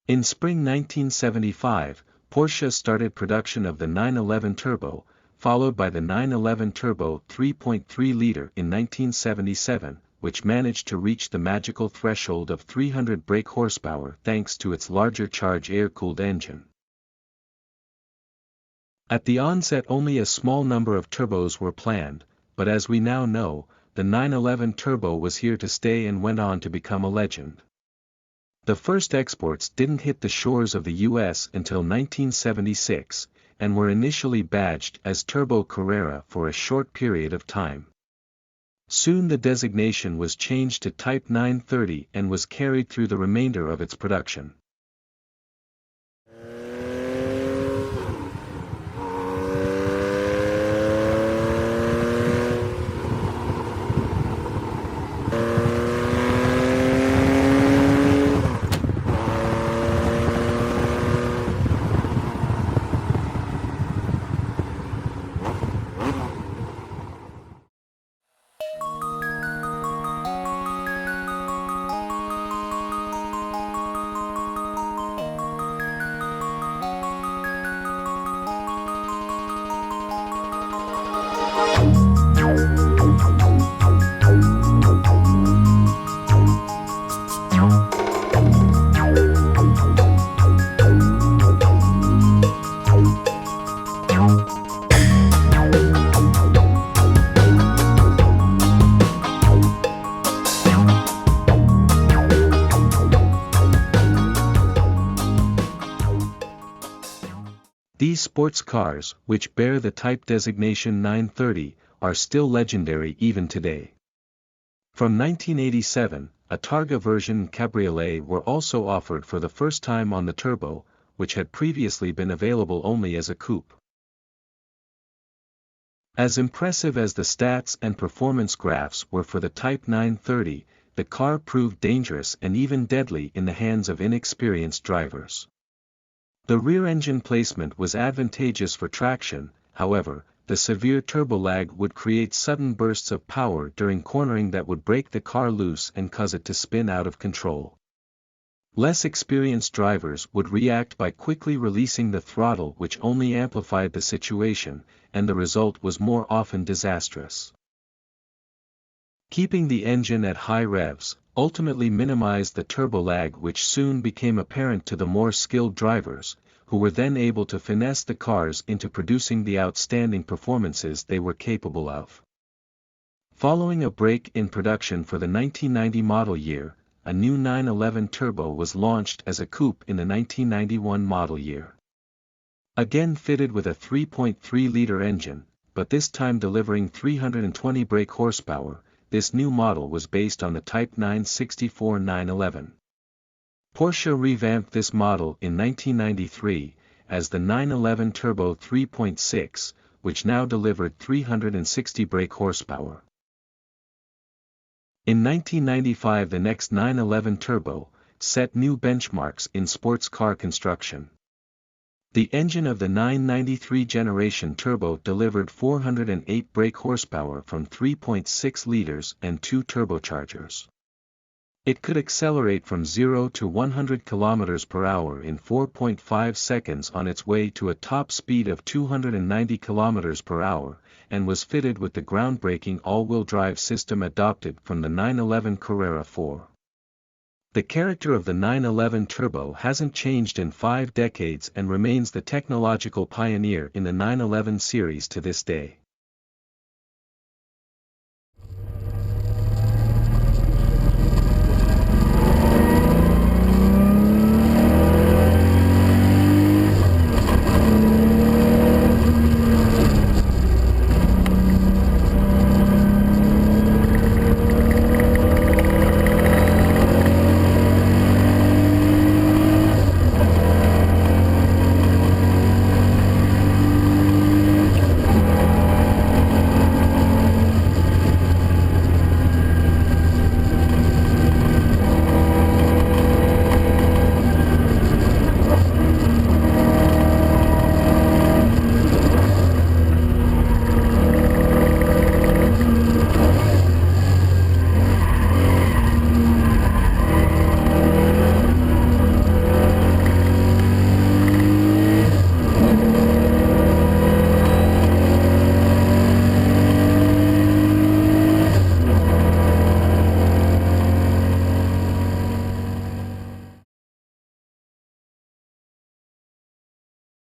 In spring 1975, Porsche started production of the 911 Turbo, followed by the 911 Turbo 3.3-liter in 1977, which managed to reach the magical threshold of 300 brake horsepower thanks to its larger charge air-cooled engine. At the onset only a small number of turbos were planned, but as we now know, the 911 Turbo was here to stay and went on to become a legend. The first exports didn't hit the shores of the US until 1976, and were initially badged as Turbo Carrera for a short period of time. Soon the designation was changed to Type 930 and was carried through the remainder of its production. These sports cars, which bear the type designation 930, are still legendary even today. From 1987, a Targa version Cabriolet were also offered for the first time on the Turbo, which had previously been available only as a coupe. As impressive as the stats and performance graphs were for the Type 930, the car proved dangerous and even deadly in the hands of inexperienced drivers. The rear engine placement was advantageous for traction, however, the severe turbo lag would create sudden bursts of power during cornering that would break the car loose and cause it to spin out of control. Less experienced drivers would react by quickly releasing the throttle, which only amplified the situation, and the result was more often disastrous. Keeping the engine at high revs ultimately minimized the turbo lag, which soon became apparent to the more skilled drivers, who were then able to finesse the cars into producing the outstanding performances they were capable of. Following a break in production for the 1990 model year, a new 911 Turbo was launched as a coupe in the 1991 model year. Again fitted with a 3.3-liter engine, but this time delivering 320 brake horsepower, this new model was based on the Type 964 911. Porsche revamped this model in 1993, as the 911 Turbo 3.6, which now delivered 360 brake horsepower. In 1995 the next 911 Turbo set new benchmarks in sports car construction. The engine of the 993 generation Turbo delivered 408 brake horsepower from 3.6 liters and 2 turbochargers. It could accelerate from 0 to 100 km per hour in 4.5 seconds on its way to a top speed of 290 km per hour, and was fitted with the groundbreaking all-wheel drive system adopted from the 911 Carrera 4. The character of the 911 Turbo hasn't changed in 5 decades and remains the technological pioneer in the 911 series to this day.